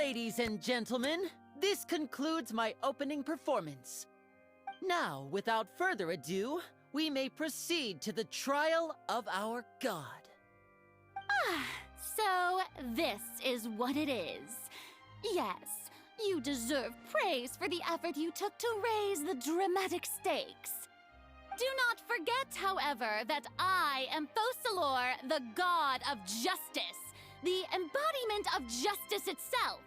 Ladies and gentlemen, this concludes my opening performance. Now, without further ado, we may proceed to the trial of our god. So this is what it is. Yes, you deserve praise for the effort you took to raise the dramatic stakes. Do not forget, however, that I am Fosalor, the god of justice, the embodiment of justice itself.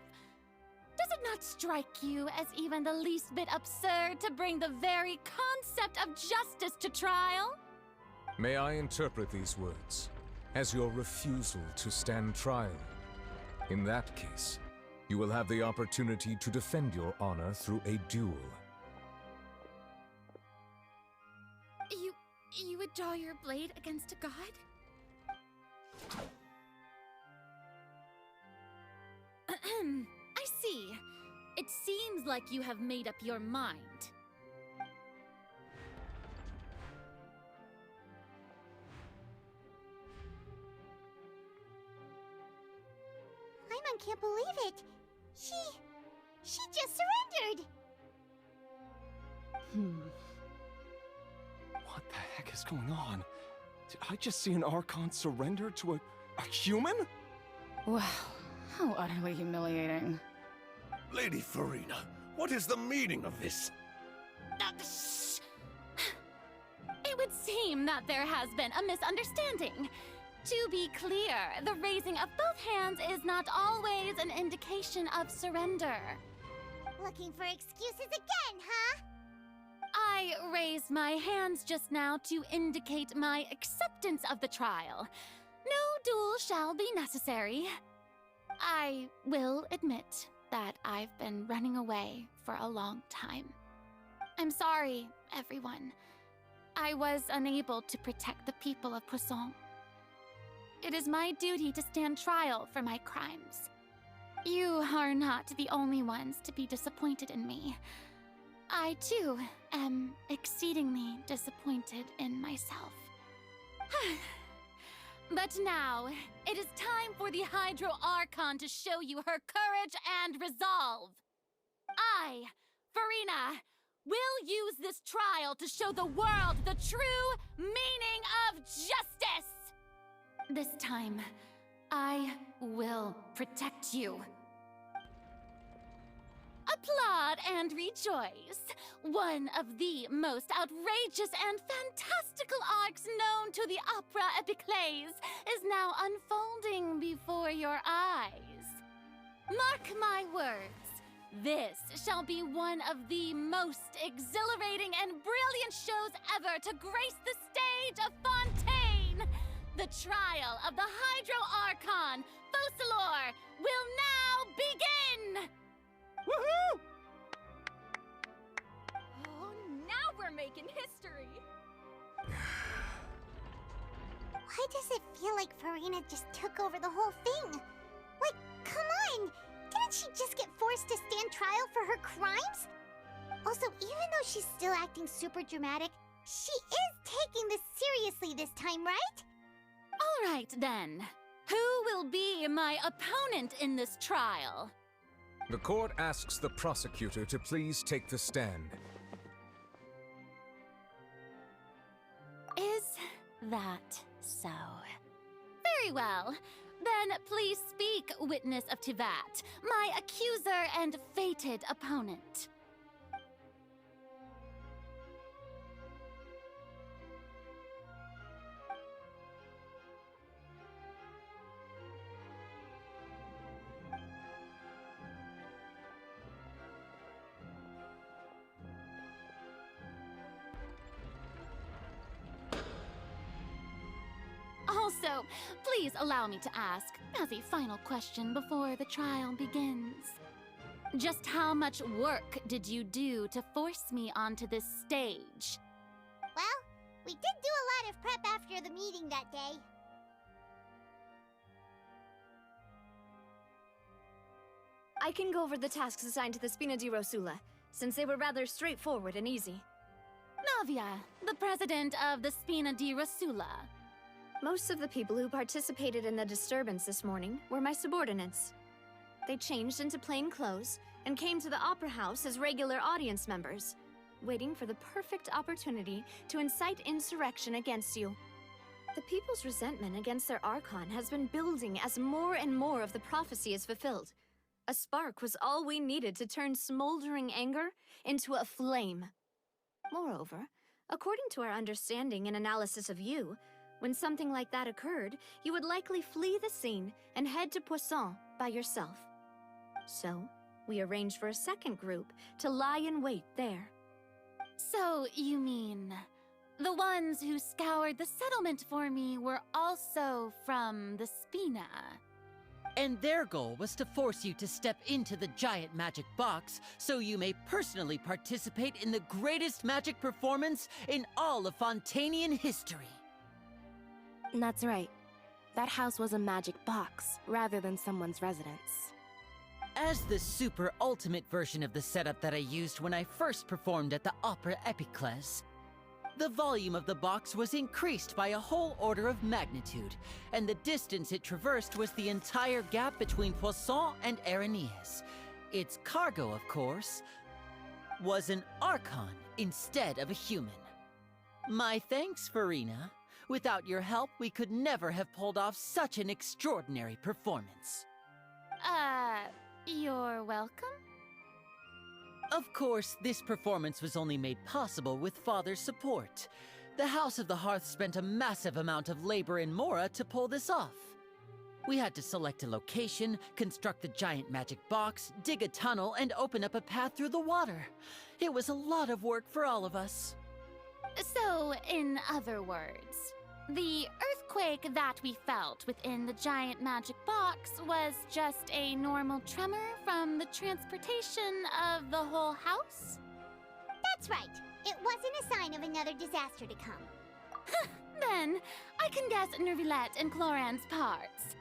Does it not strike you as even the least bit absurd to bring the very concept of justice to trial? May I interpret these words as your refusal to stand trial? In that case, you will have the opportunity to defend your honor through a duel. You would draw your blade against a god? I see. It seems like you have made up your mind. Paimon can't believe it. She just surrendered. What the heck is going on? Did I just see an Archon surrender to a human? Wow, how utterly humiliating. Lady Farina, what is the meaning of this? Shh! It would seem that there has been a misunderstanding. To be clear, the raising of both hands is not always an indication of surrender. Looking for excuses again, huh? I raised my hands just now to indicate my acceptance of the trial. No duel shall be necessary. I will admit that I've been running away for a long time. I'm sorry, everyone. I was unable to protect the people of Poisson. It is my duty to stand trial for my crimes. You are not the only ones to be disappointed in me. I, too, am exceedingly disappointed in myself. But now, it is time for the Hydro Archon to show you her courage and resolve. I, Farina, will use this trial to show the world the true meaning of justice! This time, I will protect you. Applaud and rejoice. One of the most outrageous and fantastical arcs known to the opera epiclese is now unfolding before your eyes. Mark my words, this shall be one of the most exhilarating and brilliant shows ever to grace the stage of Fontaine. The trial of the Hydro Archon, Fosalor, will now begin! Woohoo! Oh, now we're making history! Why does it feel like Farina just took over the whole thing? Like, come on! Didn't she just get forced to stand trial for her crimes? Also, even though she's still acting super dramatic, she is taking this seriously this time, right? All right, then. Who will be my opponent in this trial? The court asks the prosecutor to please take the stand. Is that so? Very well. Then please speak, witness of Tivat, my accuser and fated opponent. Also, please allow me to ask, as a final question before the trial begins. Just how much work did you do to force me onto this stage? Well, we did do a lot of prep after the meeting that day. I can go over the tasks assigned to the Spina di Rosula, since they were rather straightforward and easy. Navia, the president of the Spina di Rosula. Most of the people who participated in the disturbance this morning were my subordinates. They changed into plain clothes and came to the Opera House as regular audience members, waiting for the perfect opportunity to incite insurrection against you. The people's resentment against their Archon has been building as more and more of the prophecy is fulfilled. A spark was all we needed to turn smoldering anger into a flame. Moreover, according to our understanding and analysis of you, when something like that occurred, you would likely flee the scene and head to Poisson by yourself. So, we arranged for a second group to lie in wait there. So, you mean the ones who scoured the settlement for me were also from the Spina? And their goal was to force you to step into the giant magic box so you may personally participate in the greatest magic performance in all of Fontainian history. That's right. That house was a magic box, rather than someone's residence. As the super ultimate version of the setup that I used when I first performed at the Opera Epiclese, the volume of the box was increased by a whole order of magnitude, and the distance it traversed was the entire gap between Poisson and Aranias. Its cargo, of course, was an Archon instead of a human. My thanks, Farina. Without your help, we could never have pulled off such an extraordinary performance. You're welcome? Of course, this performance was only made possible with Father's support. The House of the Hearth spent a massive amount of labor in Mora to pull this off. We had to select a location, construct the giant magic box, dig a tunnel, and open up a path through the water. It was a lot of work for all of us. So, in other words, the earthquake that we felt within the giant magic box was just a normal tremor from the transportation of the whole house? That's right. It wasn't a sign of another disaster to come. Then, I can guess Nervilette and Cloran's parts.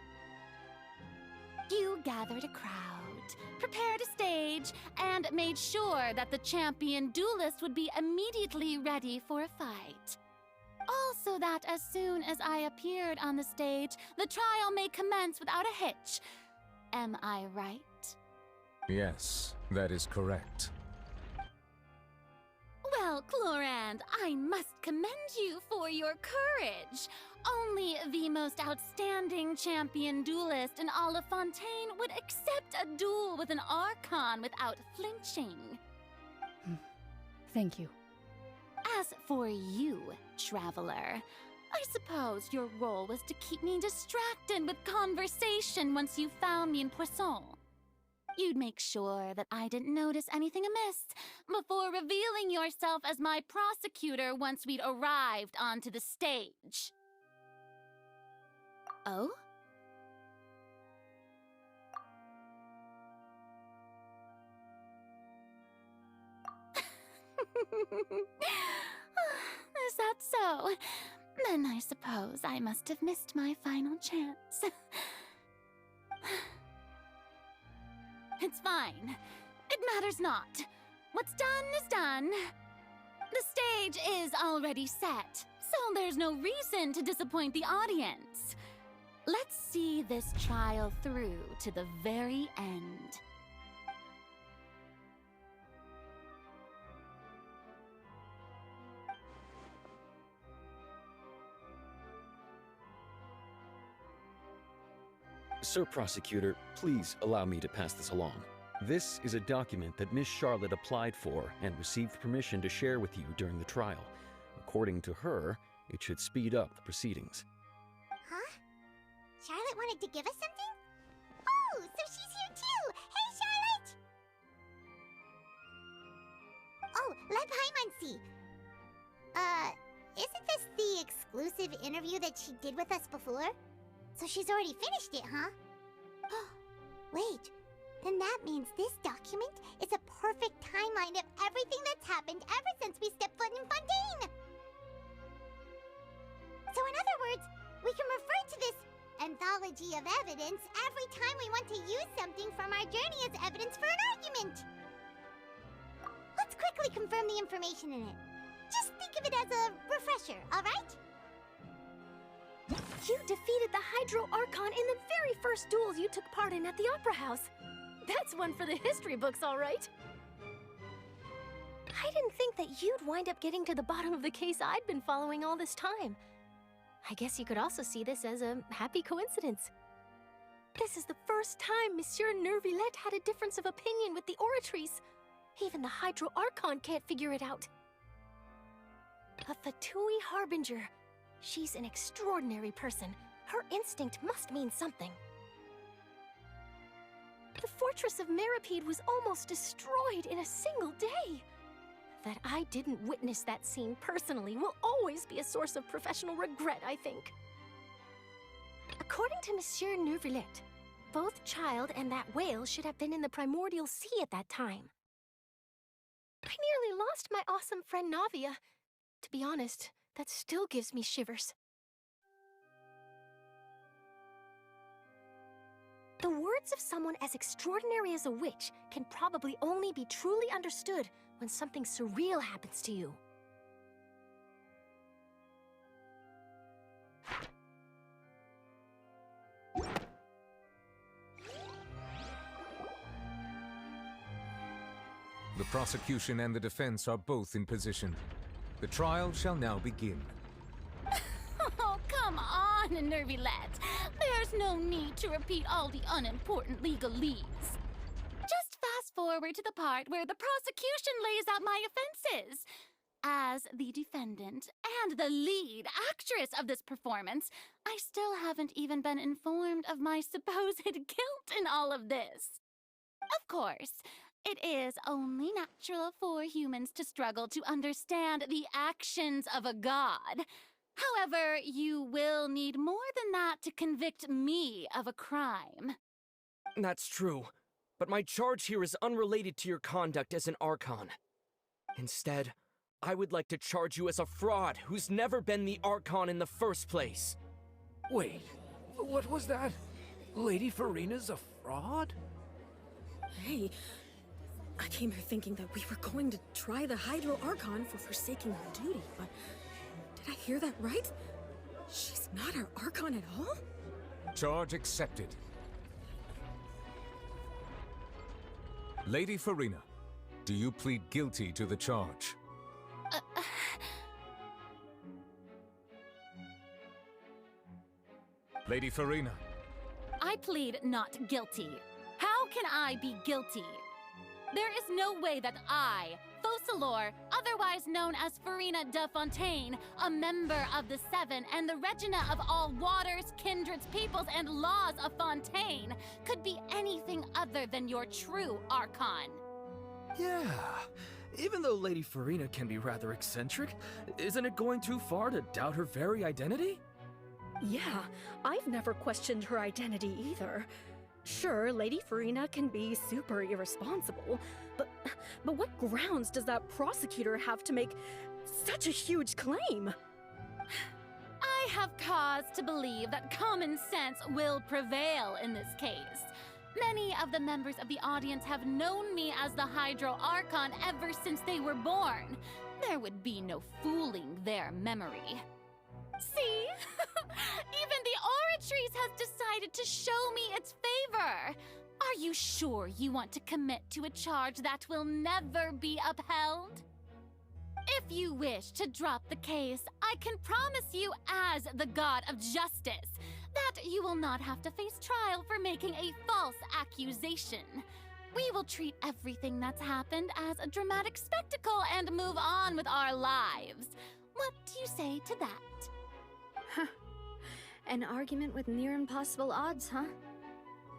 You gathered a crowd, prepared a stage, and made sure that the champion duelist would be immediately ready for a fight. Also that as soon as I appeared on the stage, the trial may commence without a hitch. Am I right? Yes, that is correct. Well, Clorand, I must commend you for your courage. Only the most outstanding champion duelist in all of Fontaine would accept a duel with an Archon without flinching. Thank you. As for you, Traveler, I suppose your role was to keep me distracted with conversation once you found me in Poisson. You'd make sure that I didn't notice anything amiss before revealing yourself as my prosecutor once we'd arrived onto the stage. Oh? Is that so? Then I suppose I must have missed my final chance. It's fine. It matters not. What's done is done. The stage is already set, so there's no reason to disappoint the audience. Let's see this trial through to the very end. Sir Prosecutor, please allow me to pass this along. This is a document that Miss Charlotte applied for and received permission to share with you during the trial. According to her, it should speed up the proceedings. Huh? Charlotte wanted to give us something? Oh, so she's here too! Hey, Charlotte! Oh, let Paimon see. Isn't this the exclusive interview that she did with us before? So she's already finished it, huh? Wait, then that means this document is a perfect timeline of everything that's happened ever since we stepped foot in Fontaine! So in other words, we can refer to this anthology of evidence every time we want to use something from our journey as evidence for an argument! Let's quickly confirm the information in it. Just think of it as a refresher, alright? You defeated the Hydro Archon in the very first duels you took part in at the Opera House. That's one for the history books, all right. I didn't think that you'd wind up getting to the bottom of the case I'd been following all this time. I guess you could also see this as a happy coincidence. This is the first time Monsieur Nervillette had a difference of opinion with the Oratrice. Even the Hydro Archon can't figure it out. A Fatui Harbinger. She's an extraordinary person. Her instinct must mean something. The fortress of Meripede was almost destroyed in a single day. That I didn't witness that scene personally will always be a source of professional regret, I think. According to Monsieur Nervillette, both Child and that whale should have been in the primordial sea at that time. I nearly lost my awesome friend Navia. To be honest, that still gives me shivers. The words of someone as extraordinary as a witch can probably only be truly understood when something surreal happens to you. The prosecution and the defense are both in position. The trial shall now begin. Oh, come on, Nervillette. There's no need to repeat all the unimportant legalese. Just fast forward to the part where the prosecution lays out my offenses. As the defendant and the lead actress of this performance, I still haven't even been informed of my supposed guilt in all of this. Of course, it is only natural for humans to struggle to understand the actions of a god. However, you will need more than that to convict me of a crime. That's true, but my charge here is unrelated to your conduct as an Archon. Instead, I would like to charge you as a fraud who's never been the Archon in the first place. Wait, what was that? Lady Farina's a fraud? Hey, I came here thinking that we were going to try the Hydro Archon for forsaking her duty, but did I hear that right? She's not our Archon at all? Charge accepted. Lady Farina, do you plead guilty to the charge? Lady Farina. I plead not guilty. How can I be guilty? There is no way that I, Focalor, otherwise known as Farina de Fontaine, a member of the Seven and the Regina of all waters, kindreds, peoples, and laws of Fontaine, could be anything other than your true Archon. Yeah, even though Lady Farina can be rather eccentric, isn't it going too far to doubt her very identity? Yeah, I've never questioned her identity either. Sure, Lady Farina can be super irresponsible, but what grounds does that prosecutor have to make such a huge claim? I have cause to believe that common sense will prevail in this case. Many of the members of the audience have known me as the Hydro Archon ever since they were born. There would be no fooling their memory. See? Even the Oratrice has decided to show me its favor. Are you sure you want to commit to a charge that will never be upheld? If you wish to drop the case, I can promise you as the God of Justice that you will not have to face trial for making a false accusation. We will treat everything that's happened as a dramatic spectacle and move on with our lives. What do you say to that? Huh. An argument with near impossible odds, huh?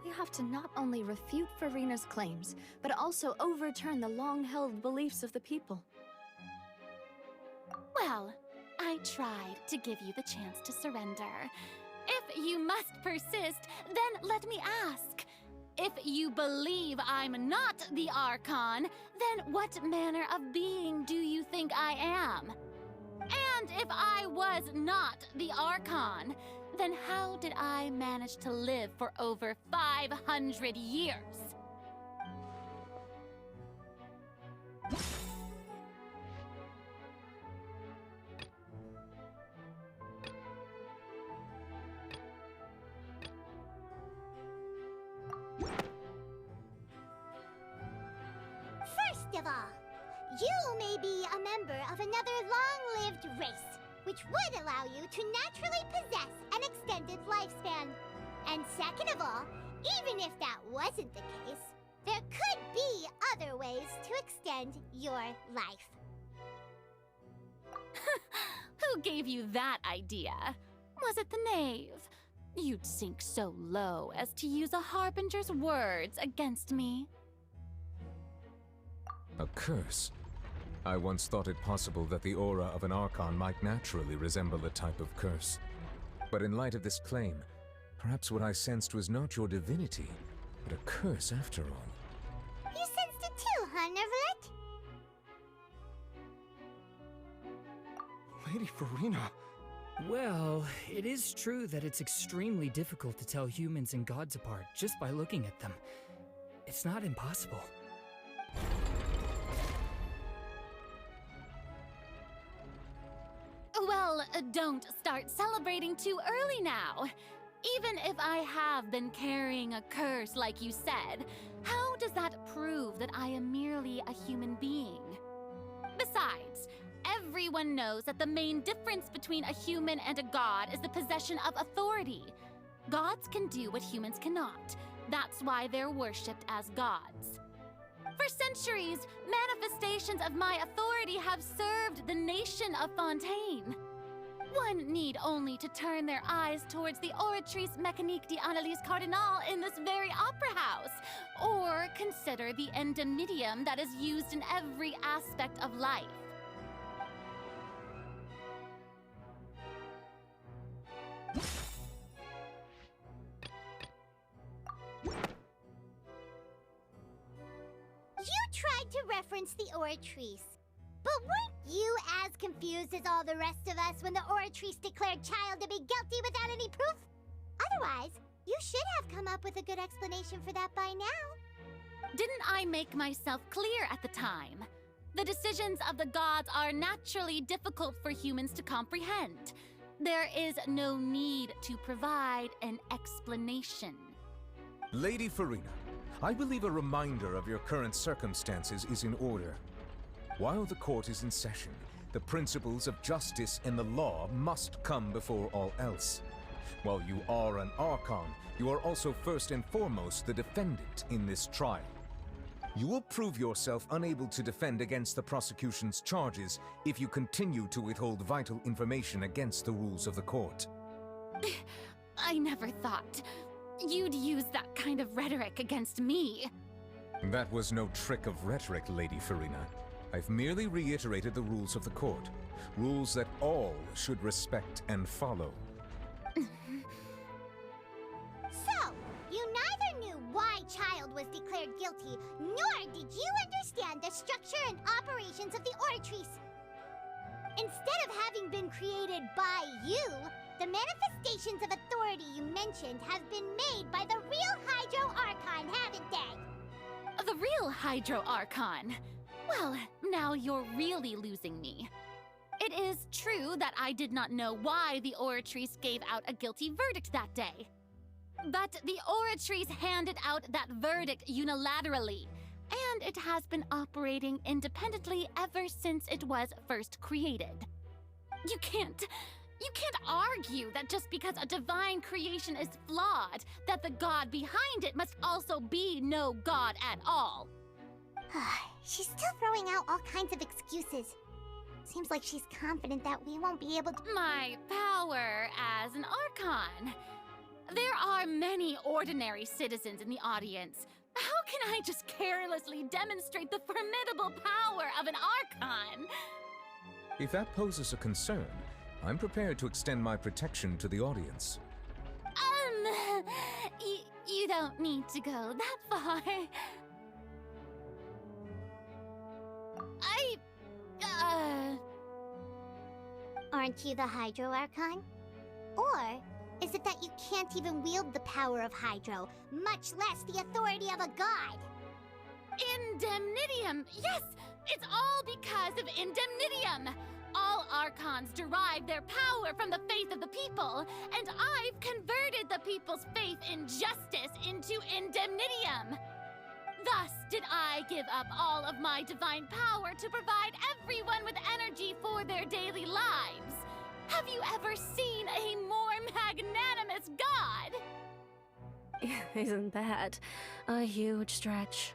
We have to not only refute Farina's claims, but also overturn the long-held beliefs of the people. Well, I tried to give you the chance to surrender. If you must persist, then let me ask. If you believe I'm not the Archon, then what manner of being do you think I am? And if I was not the Archon, then how did I manage to live for over 500 years? First of all, you may be a member of another long-lived race, which would allow you to naturally possess an extended lifespan. And second of all, even if that wasn't the case, there could be other ways to extend your life. Who gave you that idea? Was it the knave? You'd sink so low as to use a harbinger's words against me. A curse? I once thought it possible that the aura of an Archon might naturally resemble a type of curse. But in light of this claim, perhaps what I sensed was not your divinity, but a curse after all. You sensed it too, huh, Neverlet? Lady Farina. Well, it is true that it's extremely difficult to tell humans and gods apart just by looking at them. It's not impossible. Well, don't start celebrating too early now. Even if I have been carrying a curse like you said, how does that prove that I am merely a human being? Besides, everyone knows that the main difference between a human and a god is the possession of authority. Gods can do what humans cannot. That's why they're worshipped as gods. For centuries, manifestations of my authority have served the nation of Fontaine. One need only to turn their eyes towards the Oratrice Mécanique d'Analyse Cardinal in this very opera house, or consider the indemnitium that is used in every aspect of life. You tried to reference the Oratrice. But weren't you as confused as all the rest of us when the Oratrice declared Child to be guilty without any proof? Otherwise, you should have come up with a good explanation for that by now. Didn't I make myself clear at the time? The decisions of the gods are naturally difficult for humans to comprehend. There is no need to provide an explanation. Lady Farina, I believe a reminder of your current circumstances is in order. While the court is in session, the principles of justice and the law must come before all else. While you are an Archon, you are also first and foremost the defendant in this trial. You will prove yourself unable to defend against the prosecution's charges if you continue to withhold vital information against the rules of the court. I never thought you'd use that kind of rhetoric against me. That was no trick of rhetoric, Lady Farina. I've merely reiterated the rules of the court. Rules that all should respect and follow. So, you neither knew why Child was declared guilty, nor did you understand the structure and operations of the Oratrice. Instead of having been created by you, the manifestations of authority you mentioned have been made by the real Hydro Archon, haven't they? The real Hydro Archon? Well, now you're really losing me. It is true that I did not know why the Oratrice gave out a guilty verdict that day. But the Oratrice handed out that verdict unilaterally, and it has been operating independently ever since it was first created. You can't argue that just because a divine creation is flawed, that the god behind it must also be no god at all. She's still throwing out all kinds of excuses. Seems like she's confident that we won't be able to— My power as an Archon. There are many ordinary citizens in the audience. How can I just carelessly demonstrate the formidable power of an Archon? If that poses a concern, I'm prepared to extend my protection to the audience. You don't need to go that far. Aren't you the Hydro Archon? Or is it that you can't even wield the power of Hydro, much less the authority of a god? Indemnitium! Yes! It's all because of Indemnitium! All Archons derive their power from the faith of the people, and I've converted the people's faith in justice into Indemnitium! Thus did I give up all of my divine power to provide everyone with energy for their daily lives. Have you ever seen a more magnanimous god? Isn't that a huge stretch?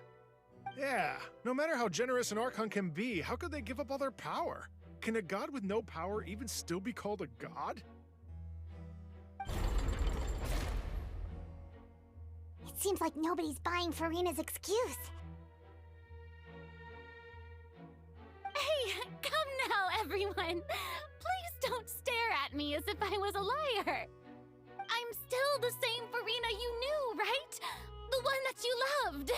Yeah, no matter how generous an Archon can be, how could they give up all their power? Can a god with no power even still be called a god? It seems like nobody's buying Furina's excuse. Hey, come now, everyone. Please don't stare at me as if I was a liar. I'm still the same Furina you knew, right? The one that you loved.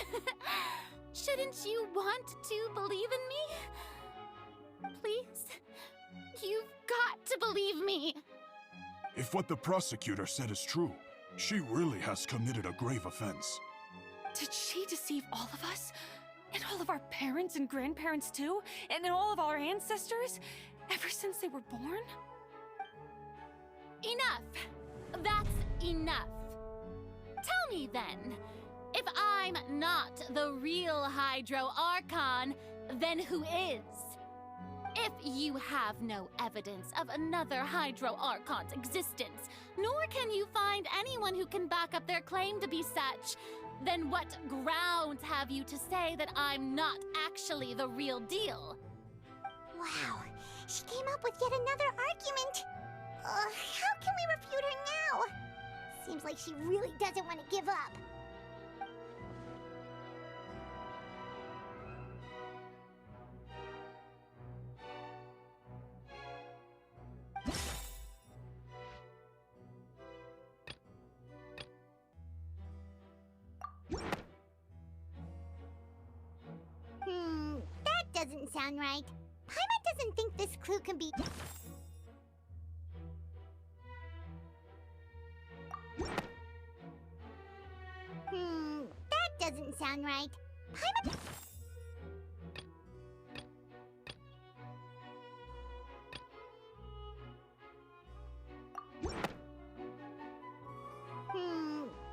Shouldn't you want to believe in me? Please? You've got to believe me. If what the prosecutor said is true, she really has committed a grave offense. Did she deceive all of us? And all of our parents and grandparents too? And all of our ancestors? Ever since they were born? Enough. That's enough. Tell me then, if I'm not the real Hydro Archon, then who is? If you have no evidence of another Hydro Archon's existence, nor can you find anyone who can back up their claim to be such, then what grounds have you to say that I'm not actually the real deal? Wow, she came up with yet another argument. How can we refute her now? Seems like she really doesn't want to give up. That doesn't sound right. Paimon doesn't think this clue can be... that doesn't sound right. Paimon...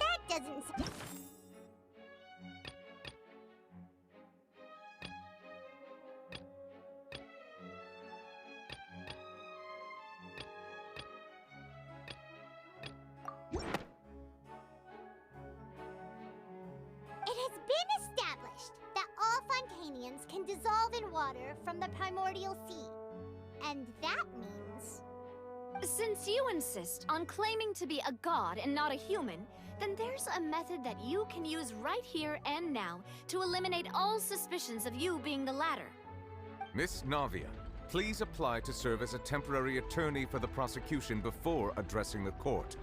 that doesn't sound... can dissolve in water from the primordial sea. And that means... Since you insist on claiming to be a god and not a human, then there's a method that you can use right here and now to eliminate all suspicions of you being the latter. Miss Navia, please apply to serve as a temporary attorney for the prosecution before addressing the court.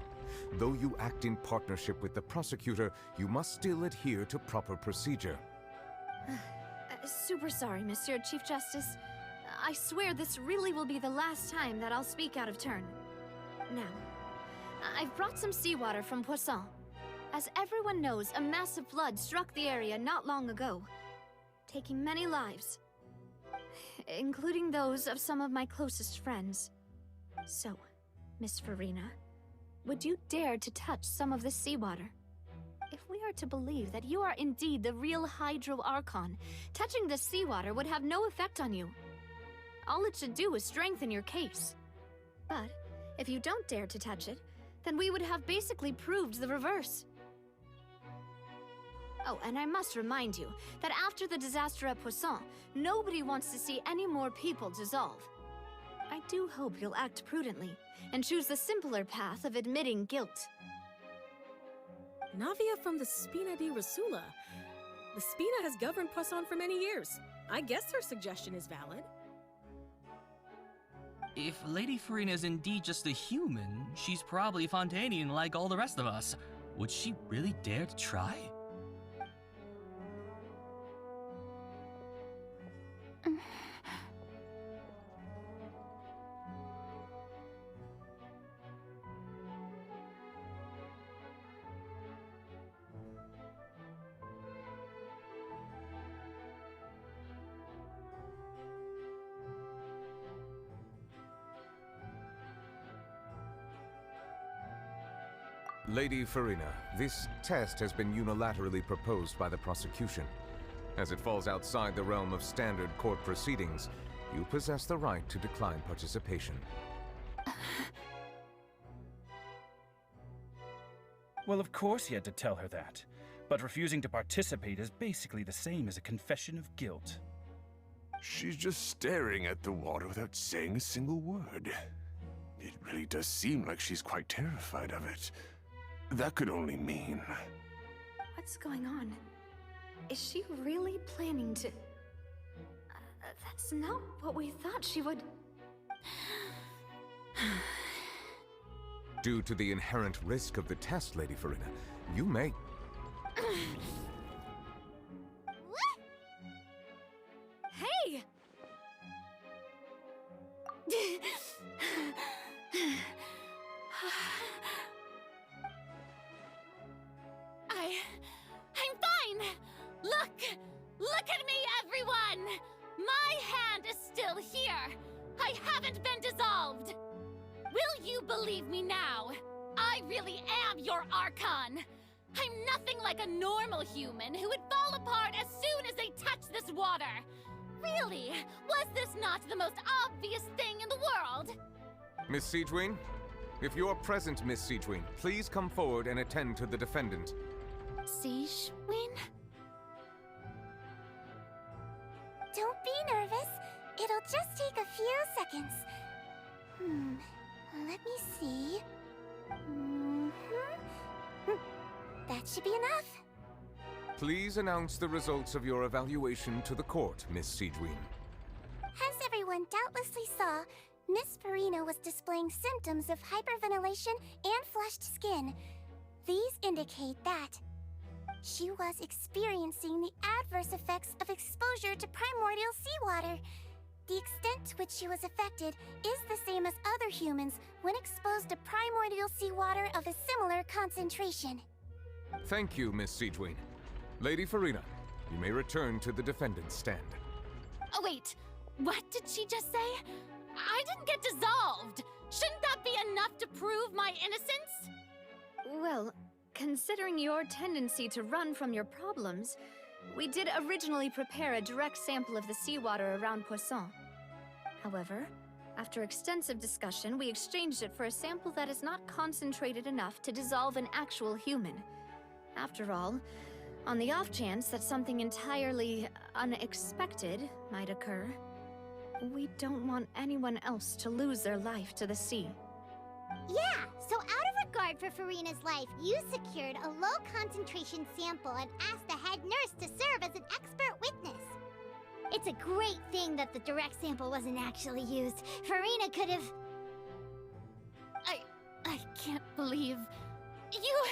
Though you act in partnership with the prosecutor, you must still adhere to proper procedure. Super sorry, Monsieur Chief Justice. I swear this really will be the last time that I'll speak out of turn. Now, I've brought some seawater from Poisson. As everyone knows, a massive flood struck the area not long ago, taking many lives, including those of some of my closest friends. So, Miss Furina, would you dare to touch some of this seawater? If we are to believe that you are indeed the real Hydro Archon, touching the seawater would have no effect on you. All it should do is strengthen your case. But if you don't dare to touch it, then we would have basically proved the reverse. Oh, and I must remind you that after the disaster at Poisson, nobody wants to see any more people dissolve. I do hope you'll act prudently and choose the simpler path of admitting guilt. Navia from the Spina di Rasula. The Spina has governed Poisson for many years. I guess her suggestion is valid. If Lady Furina is indeed just a human, she's probably Fontainian like all the rest of us. Would she really dare to try? Lady Furina, this test has been unilaterally proposed by the prosecution. As it falls outside the realm of standard court proceedings, you possess the right to decline participation. Well, of course you had to tell her that. But refusing to participate is basically the same as a confession of guilt. She's just staring at the water without saying a single word. It really does seem like she's quite terrified of it. That could only mean... What's going on? Is she really planning to... that's not what we thought she would... Due to the inherent risk of the test, Lady Farina, you may... Hey! I'm fine! Look at me, everyone! My hand is still here! I haven't been dissolved! Will you believe me now? I really am your Archon! I'm nothing like a normal human who would fall apart as soon as they touch this water! Really? Was this not the most obvious thing in the world? Miss Siegewien? If you are present, Miss Siegewien, please come forward and attend to the defendant. Siegewien? Don't be nervous. It'll just take a few seconds. Let me see. That should be enough. Please announce the results of your evaluation to the court, Miss Siegewien. As everyone doubtlessly saw, Miss Farina was displaying symptoms of hyperventilation and flushed skin. These indicate that she was experiencing the adverse effects of exposure to primordial seawater. The extent to which she was affected is the same as other humans when exposed to primordial seawater of a similar concentration. Thank you, Miss Siegewien. Lady Farina, you may return to the defendant's stand. Oh wait, what did she just say? I didn't get dissolved! Shouldn't that be enough to prove my innocence? Well, considering your tendency to run from your problems, we did originally prepare a direct sample of the seawater around Poisson. However, after extensive discussion, we exchanged it for a sample that is not concentrated enough to dissolve an actual human. After all, on the off chance that something entirely unexpected might occur, we don't want anyone else to lose their life to the sea. Yeah, so out of regard for Farina's life, you secured a low-concentration sample and asked the head nurse to serve as an expert witness. It's a great thing that the direct sample wasn't actually used. Farina could have... I can't believe... you...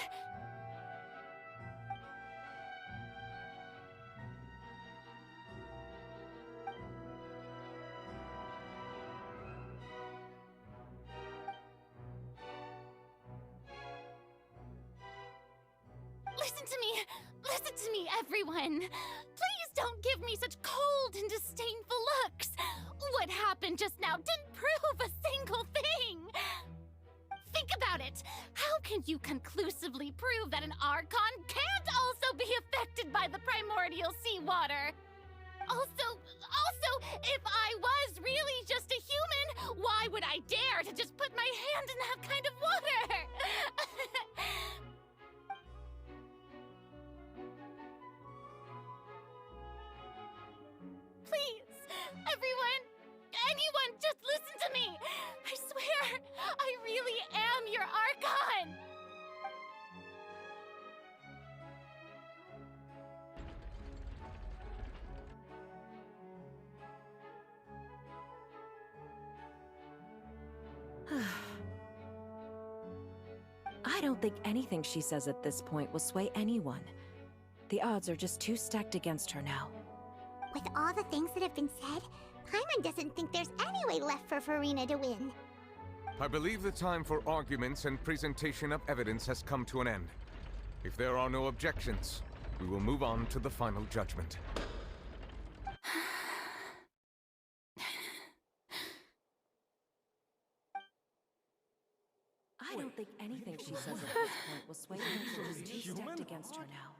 Listen to me, everyone! Please don't give me such cold and disdainful looks! What happened just now didn't prove a single thing! Think about it! How can you conclusively prove that an Archon can't also be affected by the primordial seawater? Also, if I was really just a human, why would I dare to just put my hand in that kind of water? Please, anyone, just listen to me! I swear, I really am your Archon! I don't think anything she says at this point will sway anyone. The odds are just too stacked against her now. With all the things that have been said, Paimon doesn't think there's any way left for Farina to win. I believe the time for arguments and presentation of evidence has come to an end. If there are no objections, we will move on to the final judgment. I don't think anything she says at this point will sway anyone. She's too stacked against her now.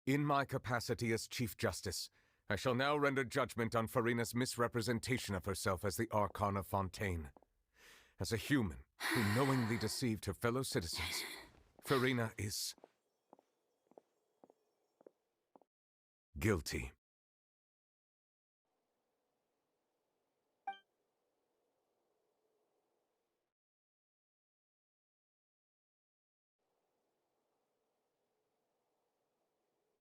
In my capacity as Chief Justice, I shall now render judgment on Farina's misrepresentation of herself as the Archon of Fontaine. As a human who knowingly deceived her fellow citizens, Farina is guilty.